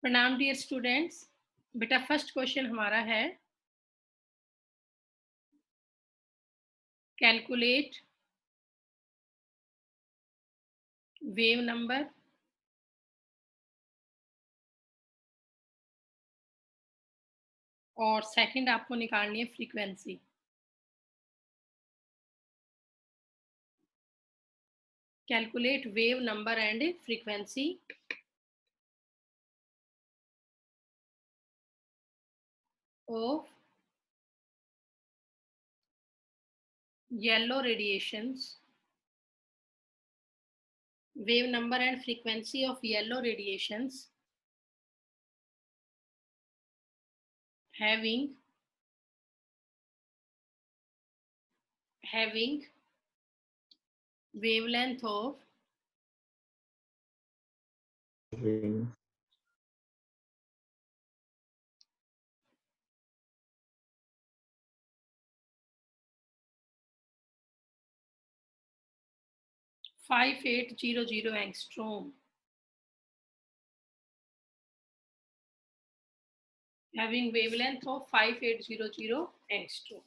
प्रणाम dear students. बेटा first question हमारा है कैलकुलेट वेव नंबर और सेकंड आपको निकालनी है frequency. Calculate wave number and frequency of yellow radiations, wave number and frequency of yellow radiations having wavelength of 5800 angstrom, having wavelength of 5800 angstrom.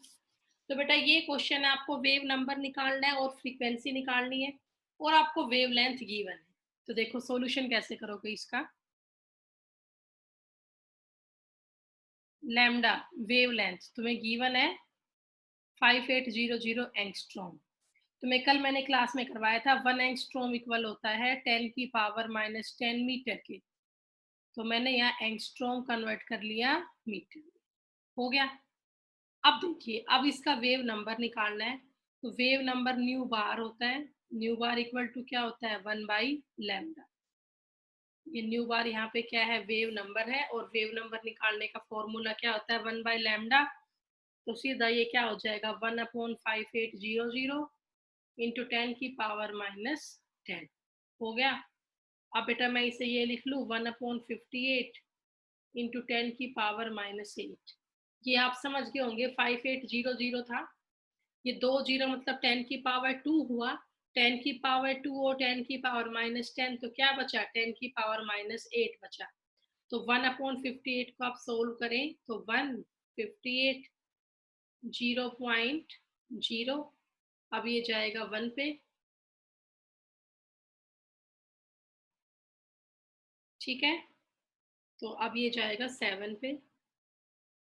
तो बेटा ये क्वेश्चन है, आपको वेव नंबर निकालना है और फ्रीक्वेंसी निकालनी है और आपको वेवलेंथ गिवन है। तो देखो सॉल्यूशन कैसे करोगे इसका। लैम्डा वेवलेंथ तुम्हें गिवन है 5800 एंगस्ट्रॉम। तुम्हें कल मैंने क्लास में करवाया था 1 एंगस्ट्रॉम इक्वल होता है 10 की पावर -10 मीटर के। तो मैंने यहाँ एंगस्ट्रॉम कन्वर्ट कर लिया मीटर में। हो गया। अब देखिए, अब इसका वेव नंबर निकालना है। तो वेव नंबर न्यू बार होता है, न्यू बार इक्वल टू क्या होता है 1/लैम्डा। ये न्यू बार यहाँ पे क्या है वेव नंबर है और वेव नंबर निकालने का फॉर्मूला क्या होता है 1/लैम्डा। तो सीधा ये क्या हो जाएगा 1/5800 इंटू 10 की पावर -10। हो गया। अब बेटा मैं इसे ये लिख लूँ 1/58 इंटू 10 की पावर -8। ये आप समझ गए होंगे 5800 था, ये 2 जीरो मतलब 10 की पावर 2 हुआ। 10 की पावर 2 और 10 की पावर -10 तो क्या बचा 10 की पावर -8 बचा। तो 1/58 को आप सोल्व करें तो 158 0.0। अब ये जाएगा 1 पे, ठीक है। तो अब ये जाएगा 7 पे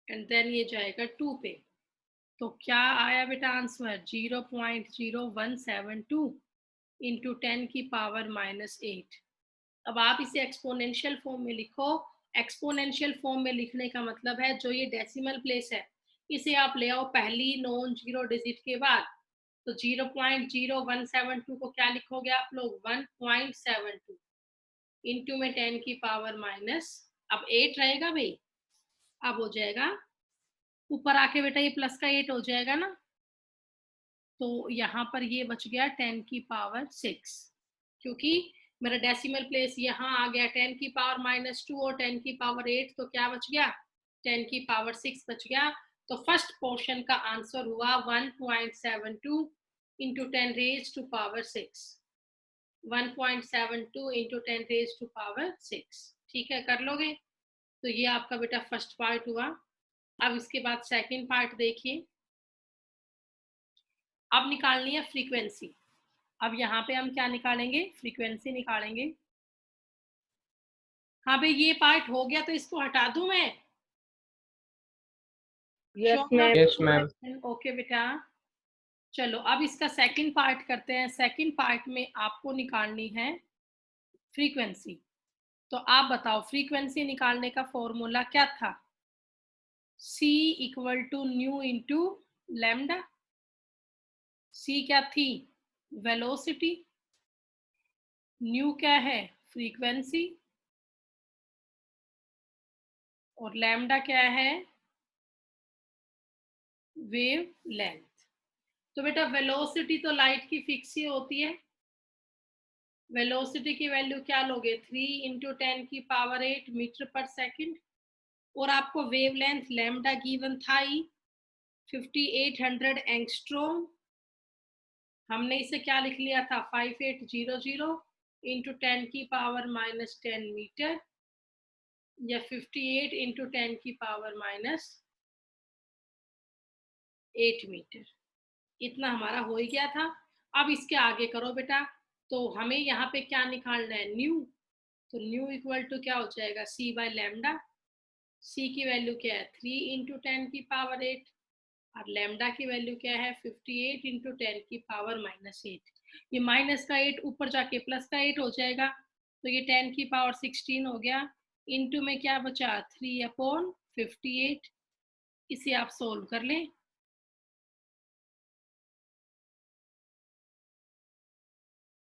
एंड देन ये जाएगा 2 पे। तो क्या आया बेटा आंसर 0.0172 इंटू 10 की पावर -8। अब आप इसे एक्सपोनेंशियल फॉर्म में लिखो। एक्सपोनेंशियल फॉर्म में लिखने का मतलब है जो ये डेसिमल प्लेस है इसे आप ले आओ पहली नॉन जीरो डिजिट के बाद। तो 0.0172 को क्या लिखोगे आप लोग 1.72 इंटू में 10 की पावर माइनस, अब 8 रहेगा भाई। अब हो जाएगा ऊपर आके बेटा ये प्लस का 8 हो जाएगा ना। तो यहाँ पर ये बच गया 10 की पावर 6, क्योंकि मेरा डेसिमल प्लेस यहाँ आ गया 10 की पावर -2 और 10 की पावर 8। तो क्या बच गया 10 की पावर 6 बच गया। तो फर्स्ट पोर्शन का आंसर हुआ 1.72 into 10 raise to power 6। 1.72 into 10 raise to power 6। ठीक है, कर लोगे। तो ये आपका बेटा फर्स्ट पार्ट हुआ। अब इसके बाद सेकंड पार्ट देखिए। अब निकालनी है फ्रीक्वेंसी। अब यहाँ पे हम क्या निकालेंगे फ्रीक्वेंसी निकालेंगे। हाँ भाई ये पार्ट हो गया तो इसको हटा दूं मैं। Yes ma'am. Yes ma'am. Okay बेटा। चलो अब इसका सेकंड पार्ट करते हैं। सेकंड पार्ट में आपको निकालनी है फ्रीक्वेंसी। तो आप बताओ फ्रीक्वेंसी निकालने का फॉर्मूला क्या था। C equal to nu into lambda. C क्या थी वेलोसिटी, न्यू क्या है फ्रीक्वेंसी और लैम्डा क्या है वेव लेंथ। तो बेटा वेलोसिटी तो लाइट की फिक्स ही होती है। वेलोसिटी की वैल्यू क्या लोगे 3 इंटू 10 की पावर 8 मीटर पर सेकंड। और आपको वेवलेंथ लैम्डा गिवन था ही 5800 एंगस्ट्रॉम। हमने इसे क्या लिख लिया था 5800 इंटू 10 की पावर -10 मीटर। या 58 इंटू 10 की पावर माइनस 8 मीटर। इतना हमारा हो ही गया था। अब इसके आगे करो बेटा। तो हमें यहाँ पे क्या निकालना है, न्यू। तो न्यू इक्वल टू क्या हो जाएगा, सी बाय लैम्डा। सी की वैल्यू क्या है, 3 इंटू 10 की पावर 8, और लैम्डा की वैल्यू क्या है, 58 इंटू 10 की पावर माइनस 8। ये माइनस का 8 ऊपर जाके प्लस का 8 हो जाएगा, तो ये 10 की पावर 16 हो गया। इंटू में क्या बचा, 3/58। इसे आप सोल्व कर लें।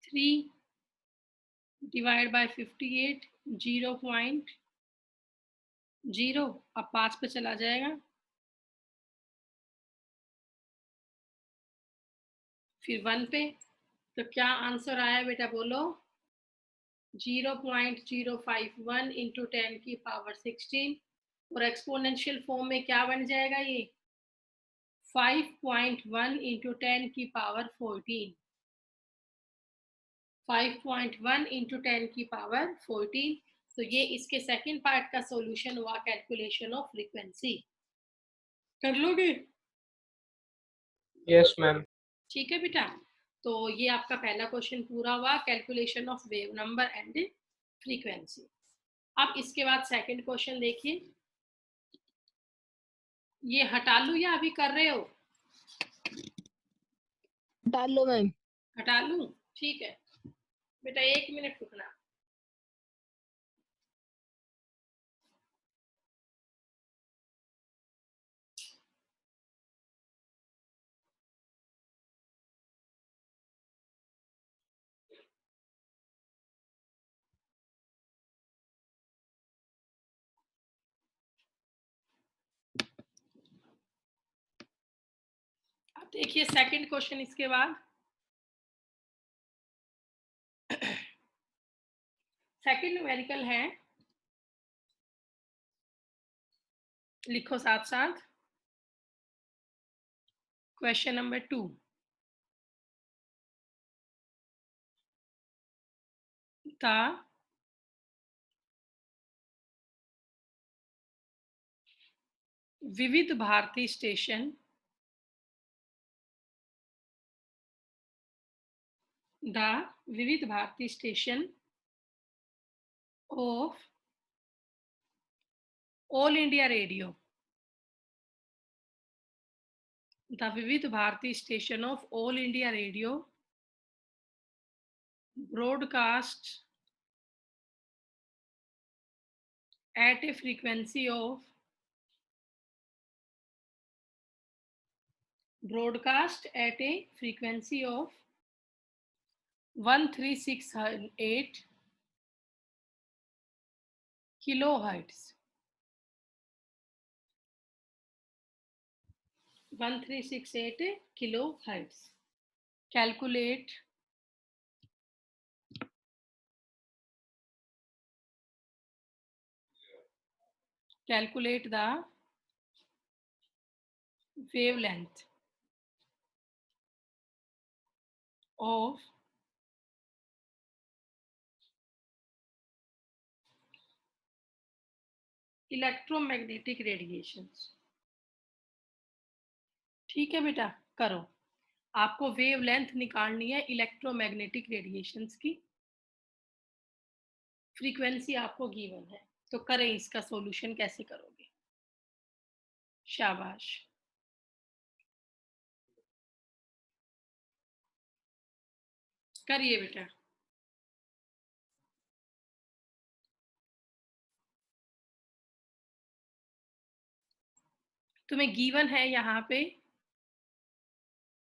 3 डिवाइड बाय 58, 0.0। अब 5 पे चला जाएगा, फिर 1 पे। तो क्या आंसर आया बेटा, बोलो। 0.051 इंटू 10 की पावर 16, और एक्सपोनेंशियल फॉर्म में क्या बन जाएगा ये, 5.1 इंटू 10 की पावर 14। 5.1 इंटू 10 की पावर 14। तो ये इसके सेकंड पार्ट का सॉल्यूशन हुआ, कैलकुलेशन ऑफ फ्रीक्वेंसी। कर लोगे? Yes ma'am. ठीक है बेटा। तो ये आपका पहला क्वेश्चन पूरा हुआ, calculation of wave number and frequency. अब इसके बाद सेकंड क्वेश्चन देखिए। ये हटा लूं या अभी कर रहे हो? हटा लो मैम। हटा लूं, ठीक है बेटा, 1 मिनट रुकना। अब देखिए सेकंड क्वेश्चन इसके बाद। सेकंड न्यूमेरिकल है, लिखो साथ साथ। Question number 2। था Vividh Bharati station the Vividh Bharati station of All India Radio. The Vividh Bharati station of All India Radio broadcast at a frequency of 1368 kilohertz। 1368 kilohertz। Calculate the wavelength of electromagnetic radiations। ठीक है बेटा, करो। आपको वेवलेंथ निकालनी है इलेक्ट्रोमैग्नेटिक रेडिएशंस की। Frequency आपको गिवन है, तो करें इसका सॉल्यूशन, कैसे करोगे? शाबाश। करिए बेटा। तुम्हें गिवन है यहाँ पे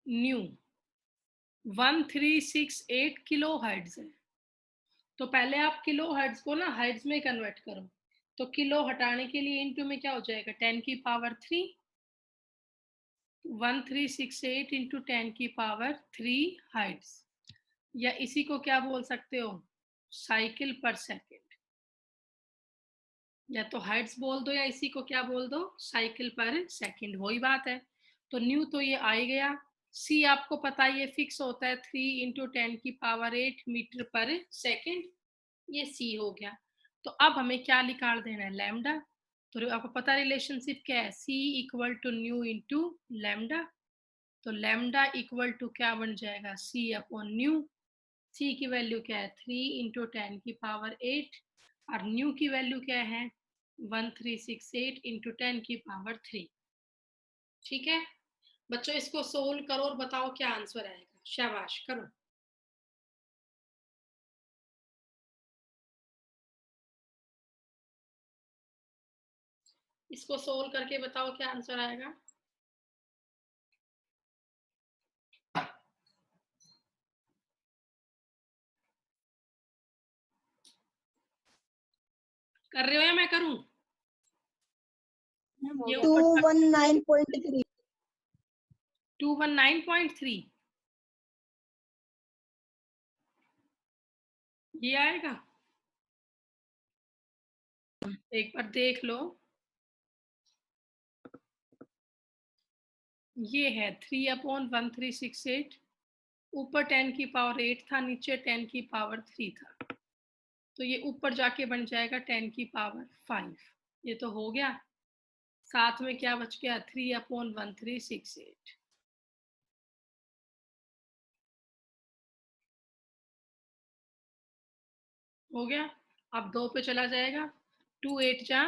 न्यू 1368 किलो हर्ट्ज है। तो पहले आप किलो हर्ट्ज को ना हर्ट्ज में कन्वर्ट करो। तो किलो हटाने के लिए इनटू में क्या हो जाएगा, 10 की पावर 3। 1368 इंटू 10 की पावर 3 हर्ट्ज, या इसी को क्या बोल सकते हो, साइकिल पर सेकेंड। या तो हर्ट्ज बोल दो, या इसी को क्या बोल दो, साइकिल पर सेकेंड, वही बात है। तो न्यू तो ये आ ही गया। सी आपको पता है ये फिक्स होता है 3 इंटू 10 की पावर 8 मीटर पर सेकेंड, ये सी हो गया। तो अब हमें क्या निकाल देना है, लैम्डा। तो आपको पता रिलेशनशिप क्या है, C equal to nu into lambda. तो लैम्डा इक्वल टू क्या बन जाएगा, C अपॉन न्यू। C की वैल्यू क्या है, 3 इंटू 10 की पावर 8, और न्यू की वैल्यू क्या है, 1368 इंटू 10 की पावर 3। ठीक है बच्चों, इसको सोल्व करो और बताओ क्या आंसर आएगा। शाबाश, करो। इसको सोल्व करके बताओ क्या आंसर आएगा। कर रहे हो या मैं करूं? ये 219.3। 219.3 ये आएगा। एक बार देख लो, ये है 3/1368, ऊपर 10 की पावर 8 था, नीचे 10 की पावर 3 था, तो ये ऊपर जाके बन जाएगा 10 की पावर 5। ये तो हो गया। साथ में क्या बच गया, 3/1368। हो गया। अब 2 पे चला जाएगा, 2 8 जा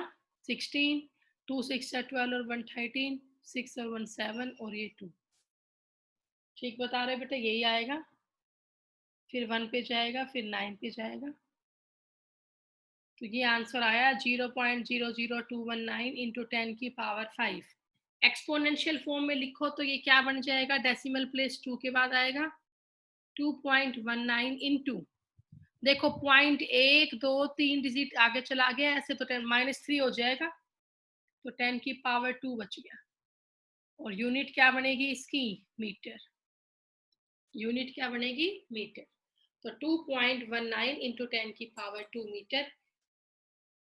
16, 2 6 जा 12 और 1 13, 6 और 1 7 और ये 2। ठीक बता रहे बेटा, यही आएगा। फिर 1 पे जाएगा, फिर 9 पे जाएगा, तो ये आंसर आया 0.00219 इंटू 10 की पावर 5। एक्सपोनेंशियल फॉर्म में लिखो तो ये क्या बन जाएगा, डेसिमल प्लेस 2 के बाद आएगा 2.19 इंटू, देखो पॉइंट 1 2 3 डिजिट आगे चला गया, ऐसे तो 10 -3 हो जाएगा, तो 10 की पावर 2 बच गया। और यूनिट क्या बनेगी इसकी, मीटर। यूनिट क्या बनेगी, मीटर। तो 2.19 इंटू 10 की पावर 2 मीटर,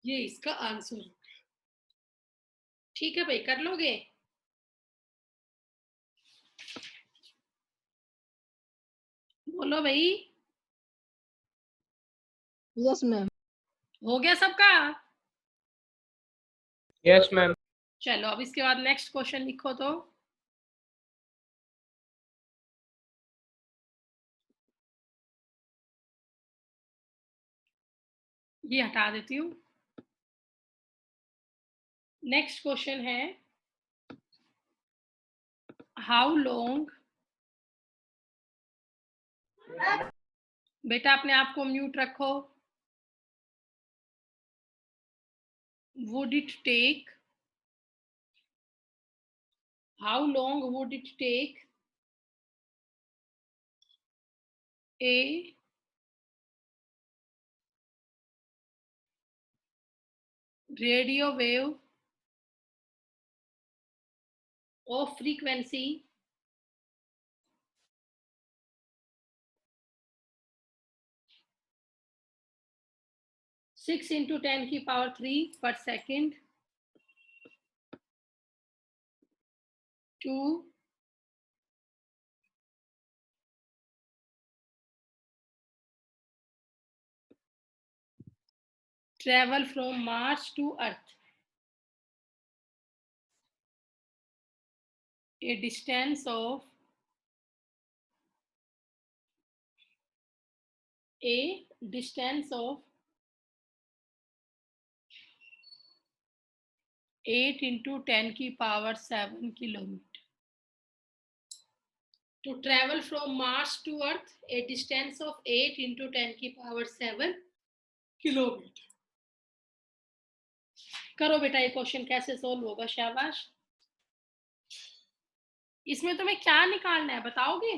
ये इसका आंसर है। ठीक है भाई, कर लोगे। बोलो भाई। Yes ma'am. हो गया सबका। Yes ma'am. चलो अब इसके बाद नेक्स्ट क्वेश्चन लिखो तो। ये हटा देती हूँ। नेक्स्ट क्वेश्चन है, हाउ लॉन्ग, बेटा अपने आप को म्यूट रखो, would it take, how long would it take a radio wave of frequency 6 into 10 की power 3 per second to travel from Mars to Earth, a distance of 8 into 10 की power 7 kilometre. To travel from Mars to Earth, a distance of 8 into 10 की power 7 kilometre. करो बेटा, ये question कैसे solve होगा, शाबाश। इसमें तुम्हें क्या निकालना है बताओगे।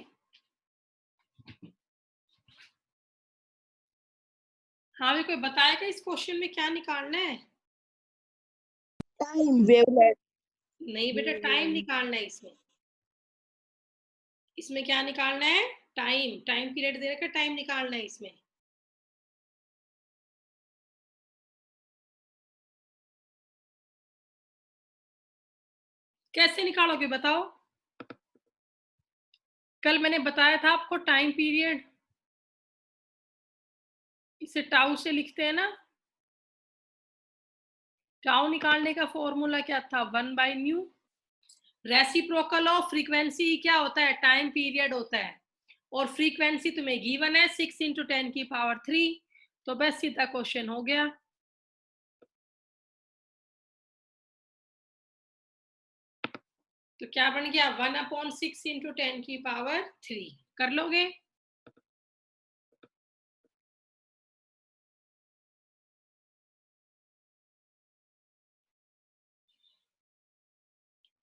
हाँ भी कोई बताएगा इस क्वेश्चन में क्या निकालना है। Time wavelet. नहीं बेटा, टाइम निकालना है इसमें। इसमें क्या निकालना है, टाइम। टाइम पीरियड दे रखा है, टाइम निकालना है इसमें। कैसे निकालोगे बताओ। कल मैंने बताया था आपको टाइम पीरियड, इसे टाउ से लिखते हैं ना, टाउ निकालने का फॉर्मूला क्या था? 1/μ। रेसिप्रोकल ऑफ फ्रीक्वेंसी क्या होता है? टाइम पीरियड होता है। और फ्रीक्वेंसी तुम्हें गिवन है 6 × 10⁻³ तो बस सीधा क्वेश्चन हो गया। तो क्या बन गया? 1/6 × 10⁻³ कर लोगे?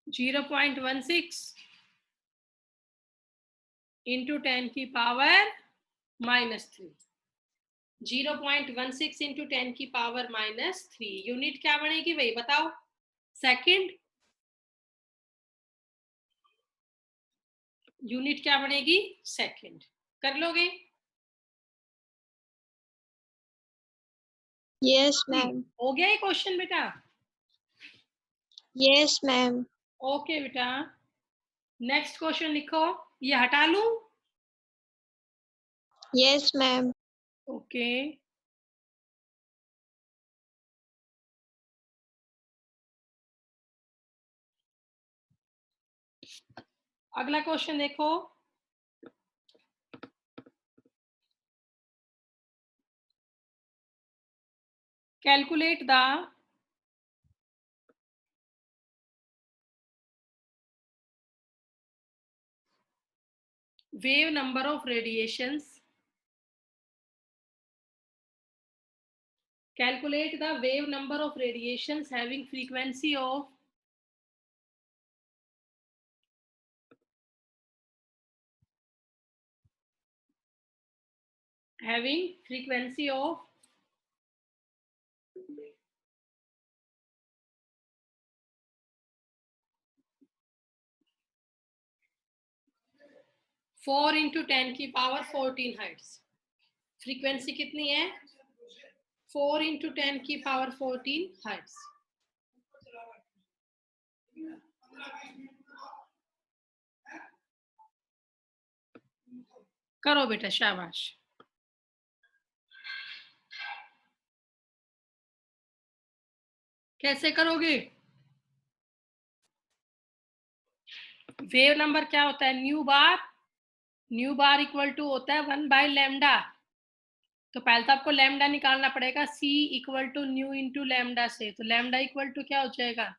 (0.16 × 10⁻³ 0.16 × 10⁻³ यूनिट क्या बनेगी भाई बताओ? सेकंड। यूनिट क्या बनेगी? सेकंड। कर लोगे? Yes ma'am. हो गया ये क्वेश्चन बेटा? Yes ma'am. ओके बेटा, नेक्स्ट क्वेश्चन लिखो। ये हटा लूं? Yes ma'am. ओके, अगला क्वेश्चन देखो। Calculate the wave number of radiations. Calculate the wave number of radiations having frequency of having frequency of 4 × 10⁻14 hertz. Frequency कितनी है? 4 × 10⁻14 हर्ट्ज। करो बेटा, शाबाश। कैसे करोगे? वेव नंबर क्या होता है? Nu bar. Nu bar equal to होता है 1/λ। तो पहले तो आपको लैम्डा निकालना पड़ेगा। c equal to nu into lambda से। तो लैम्डा इक्वल टू क्या हो जाएगा?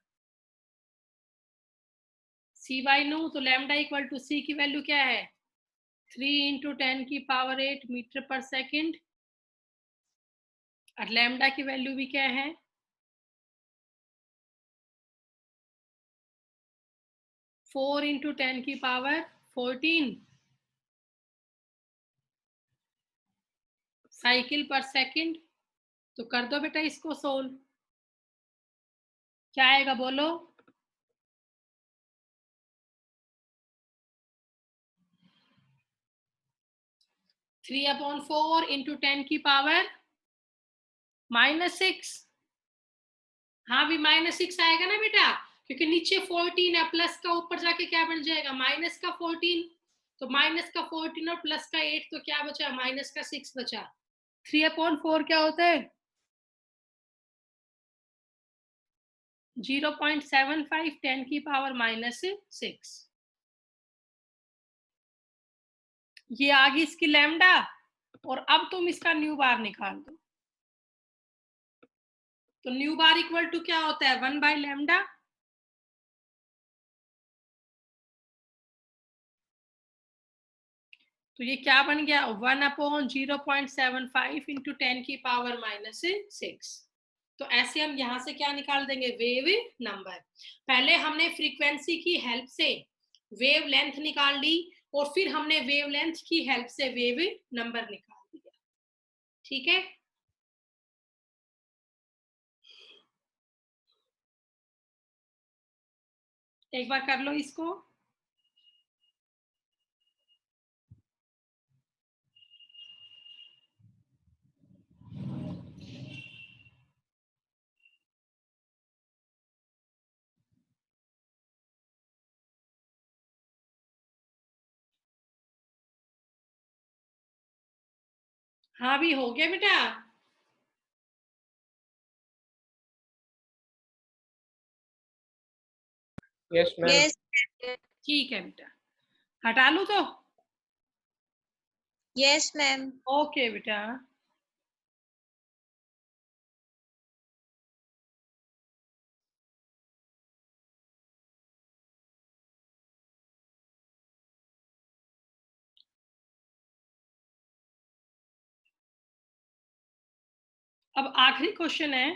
c/न्यू। तो लैम्डा इक्वल टू c की वैल्यू क्या है? 3 × 10⁸ मीटर पर सेकेंड। और लैम्डा की वैल्यू भी क्या है? 4 × 10⁻14 साइकिल पर सेकेंड। तो कर दो बेटा इसको सोल्व। क्या आएगा बोलो? 3/4 × 10⁻⁻6। हाँ भी -6 आएगा ना बेटा, क्योंकि नीचे 14 है, प्लस का ऊपर जाके क्या बन जाएगा? माइनस का 14। तो माइनस का 14 और प्लस का 8, तो क्या बचा? माइनस का 6 बचा। 3/4 क्या होता है? 0.75 10⁻⁻6। ये आ गई इसकी लैम्डा। और अब तुम इसका न्यू बार निकाल दो। तो न्यू बार इक्वल टू क्या होता है? 1/λ। तो ये क्या बन गया? 1/0.75 × 10⁻⁻6। तो ऐसे हम यहां से क्या निकाल देंगे? Wave number. पहले हमने फ्रीक्वेंसी की हेल्प से वेव लेंथ निकाल ली, और फिर हमने वेव लेंथ की हेल्प से वेव नंबर निकाल दिया। ठीक है, एक बार कर लो इसको। हाँ भी हो गया बेटा। Yes ma'am. Yes. ठीक है बेटा, हटा लूं तो? Yes, ma'am. ओके बेटा। अब आखिरी क्वेश्चन है,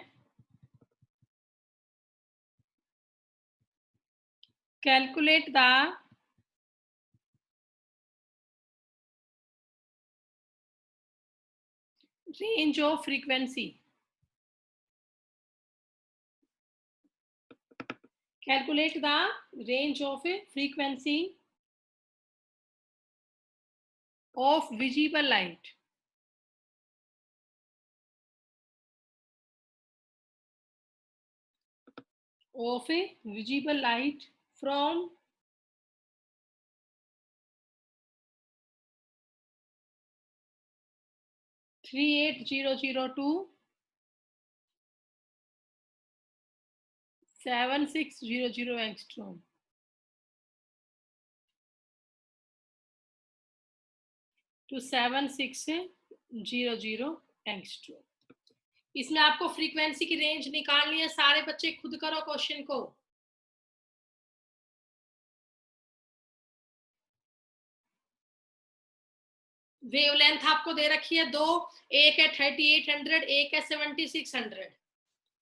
calculate the range of frequency. Calculate the range of frequency of visible light. Of a visible light from 38002 7600 angstrom to 7600 angstrom। इसमें आपको फ्रीक्वेंसी की रेंज निकालनी है। सारे बच्चे खुद करो क्वेश्चन को। वेवलेंथ आपको दे रखी है दो, एक है 3800, एक है 7600,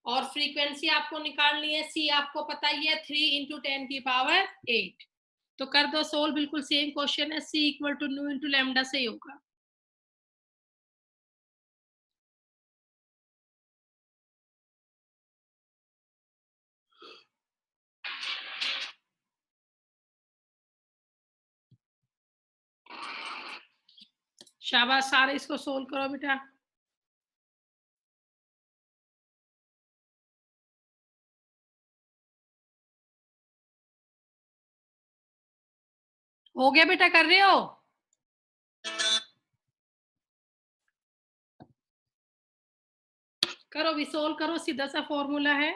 और फ्रीक्वेंसी आपको निकालनी है सी, आपको पता ही है 3 × 10⁸। तो कर दो सोल्व, बिल्कुल सेम क्वेश्चन है, C equal to nu into lambda से ही होगा। शाबाश, सारे इसको सोल्व करो बेटा। हो गया बेटा, कर रहे हो? करो भी, सोल्व करो, सीधा सा फॉर्मूला है।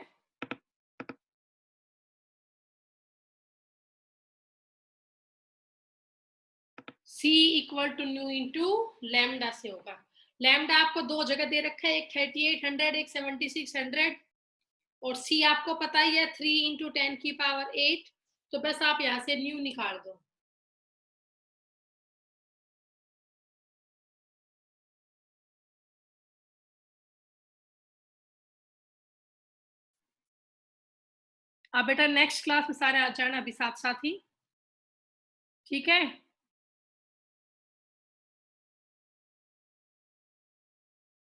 C equal to nu into lambda से होगा। लैम्डा आपको दो जगह दे रखा है, एक 3800, एक 7600, और C आपको पता ही है 3 × 10⁸। तो बस आप यहाँ से न्यू निकाल दो। अब बेटा नेक्स्ट क्लास में सारे आ जाना अभी साथ साथ ही, ठीक है?